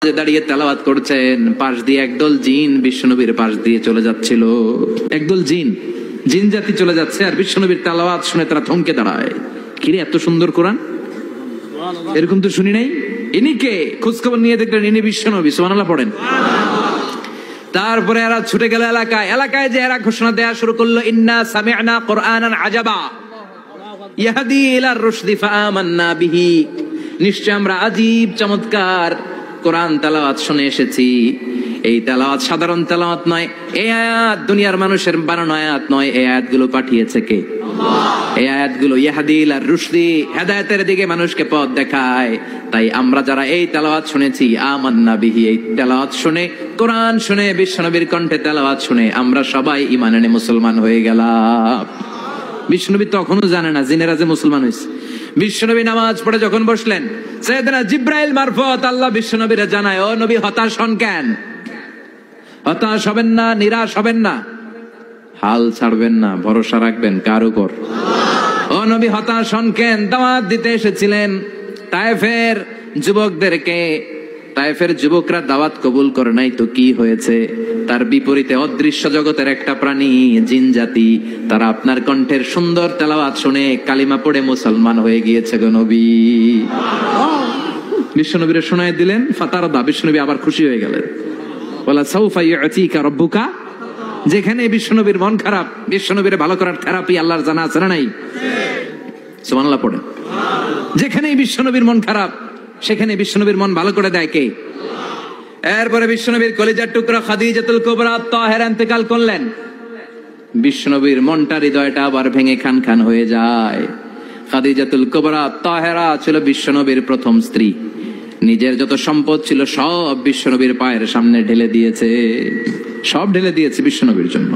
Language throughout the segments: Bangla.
দাঁড়িয়ে তেলাওয়াত করছেন, পাশ দিয়ে একদল জিন বিশ্বনবীর পাশ দিয়ে চলে যাচ্ছিল। একদল জিন জাতি চলে যাচ্ছে, আর বিশ্বনবীর তেলাওয়াত শুনে তারা থমকে দাঁড়ায়। কিরে, এত সুন্দর কোরআন, এরকম তো শুনি নাই। ইনি কে? খোঁজখবর নিয়ে দেখলেন ইনি বিশ্বনবী। সুবহানাল্লাহ পড়েন। তারপরে এরা ছুটে গেল এলাকায় যে এরা ঘোষণা দেয়া শুরু করলো, ইন্না সামি'না কুরআনান আজাবা ইয়াহদি ইলার রুশদি ফাআমান্না বিহি। নিশ্চয় আমরা আজীব চমৎকার কোরআন তেলাওয়াত শুনে এসেছি। এই তেলাওয়াত সাধারণ তেলাওয়াত নয়, এই আয়াত দুনিয়ার মানুষের বানানো আয়াত নয়। এই আয়াতগুলো পাঠিয়েছে কে? আল্লাহ। এই আয়াতগুলো ইয়াহদি ইলার রুশদি, হেদায়েতের দিকে মানুষকে পথ দেখায়। তাই আমরা যারা এই তেলাওয়াত শুনেছি, আমান্না বিহি, এই তেলাওয়াত শুনে, কোরআন শুনে, বিশ্বনবীর কণ্ঠে তেলাওয়াত শুনে আমরা সবাই ঈমান এনে মুসলমান হয়ে গেলাম। বিশ্বনবী তখনও জানে না জিনেরা যে মুসলমান হয়েছে। বিশ্বনবী নামাজ পড়ে যখন বসলেন, সাইয়েদনা জিব্রাইল মারফত আল্লাহ বিশ্বনবীরে জানায়, ও নবী হতাশ হন কেন? হতাশ হবেন না, নিরাশ হবেন না, হাল ছাড়বেন না, ভরসা রাখবেন কার উপর? ও নবী হতাশ হন কেন? দাওয়াত দিতে এসেছিলেন তায়েফের যুবকদেরকে। তায়েফের যুবকরা দাওয়াত কবুল করে নাই তো কি হয়েছে? তার বিপরীতে অদৃশ্য জগতের একটা প্রাণী, জিন জাতি, তারা আপনার কণ্ঠের সুন্দর তেলাওয়াত শুনে কালিমা পড়ে মুসলমান হয়ে গিয়েছে গো নবী। বিশ্বনবীরে শোনায় দিলেন, ফাতারদা, বিশ্বনবী আবার খুশি হয়ে গেলেন। ওয়ালা সাউফা ইউতিকা রাব্বুকা। যেখানে বিশ্বনবীর মন খারাপ, বিশ্বনবীরে ভালো করার থেরাপি আল্লাহর জানা আছে না নাই? সুবহানাল্লাহ পড়েন। যেখানেই বিশ্বনবীর মন খারাপ, সেখানে বিশ্বনবীর মন ভালো করে দেয় কে? এরপরে বিশ্বনবীর কলিজার টুকরা খাদিজাতুল কুবরা তাহেরা ইন্তেকাল করলেন। বিশ্বনবীর মনটা, হৃদয়টা আবার ভেঙে খান খান হয়ে যায়। খাদিজাতুল কুবরা তাহেরা ছিল বিশ্বনবীর প্রথম স্ত্রী। নিজের যত সম্পদ ছিল সব বিশ্বনবীর পায়ের সামনে ঢেলে দিয়েছে, সব ঢেলে দিয়েছে বিশ্বনবীর জন্য।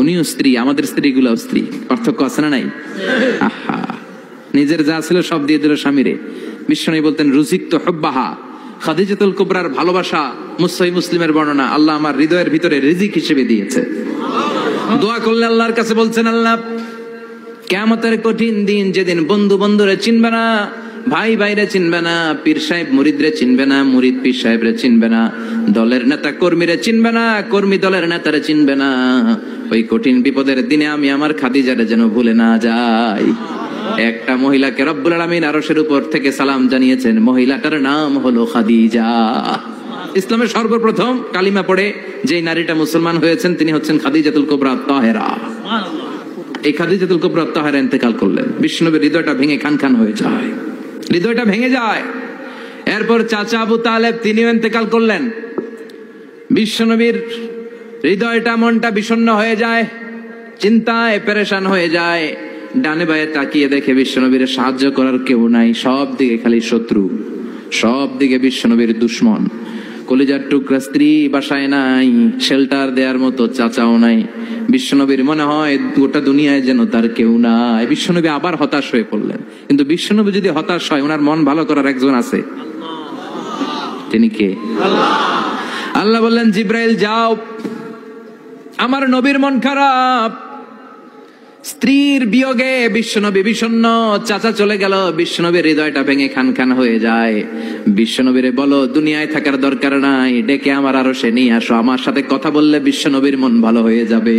উনিও স্ত্রী, আমাদের স্ত্রীগুলোও স্ত্রী, পার্থক্য আছে না নাই? আহা, নিজের যা ছিল সব দিয়ে দিল স্বামীরে। বিশ্বনবী বলতেন, রুজিকত হুব্বাহা। খাদিজাতুল কুবরার ভালোবাসা সহিহ মুসলিমের বর্ণনা, আল্লাহ আমার হৃদয়ের ভিতরে রিজিক হিসেবে দিয়েছে। দোয়া করলে আল্লাহর কাছে বলছেন, আল্লাহ কিয়ামতের কঠিন দিন, যেদিন বন্ধু বন্ধুরে চিনবে না, ভাই ভাইরে চিনবে না, পীর সাহেব মুরিদরে চিনবে না, মুরিদ পীর সাহেবরে চিনবে না, দলের নেতা কর্মীরে চিনবে না, কর্মী দলের নেতারে চিনবে না, ওই কঠিন বিপদের দিনে আমি আমার খাদিজারে যেন ভুলে না যাই। একটা মহিলাকে রব্বুল আলামিন আরশের উপর থেকে সালাম জানিয়েছেন, মহিলাটার নাম হলো খাদিজা। ইসলামের সর্বপ্রথম কালিমা পড়ে যে নারীটা মুসলমান হয়েছেন তিনি হচ্ছেন খাদিজাতুল কুবরা তাহেরা। এই খাদিজাতুল কুবরা তাহেরা ইন্তেকাল করলেন। বিশ্বনবীর হৃদয়টা ভেঙে খান খান হয়ে যায়, হৃদয়টা ভেঙে যায়। এরপর চাচা আবু তালেব, তিনিও ইন্তেকাল করলেন। বিশ্বনবীর হৃদয়টা, মনটা বিষণ্ণ হয়ে যায়, চিন্তায় পেরেশান হয়ে যায়। ডানে বায়ে তাকিয়ে দেখে বিশ্বনবীর সাহায্য করার কেউ নাই, সব দিকে খালি শত্রু, সব দিকে বিশ্বনবীর দুশ্মন। কলিজার টুকরা স্ত্রী বাসায় নাই, শেল্টার দেওয়ার মতো চাচাও নাই। বিশ্বনবীর মনে হয় গোটা দুনিয়ায় যেন তার কেউ নাই। বিশ্বনবী আবার হতাশ হয়ে পড়লেন। কিন্তু বিশ্বনবী যদি হতাশ হয়, ওনার মন ভালো করার একজন আছে। তিনি কে? আল্লাহ বললেন, জিব্রাইল যাও, আমার নবীর মন খারাপ, স্ত্রীর বিয়োগে বিশ্বনবী বিষণ্ণ, চাচা চলে গেল, বিশ্বনবীর হৃদয়টা ভেঙে খান খান হয়ে যায়। বিশ্বনবীরে বলো দুনিয়ায় থাকার দরকার নাই, ডেকে আমার আরশে নিয়ে আসো, আমার সাথে কথা বললে বিশ্বনবীর মন ভালো হয়ে যাবে।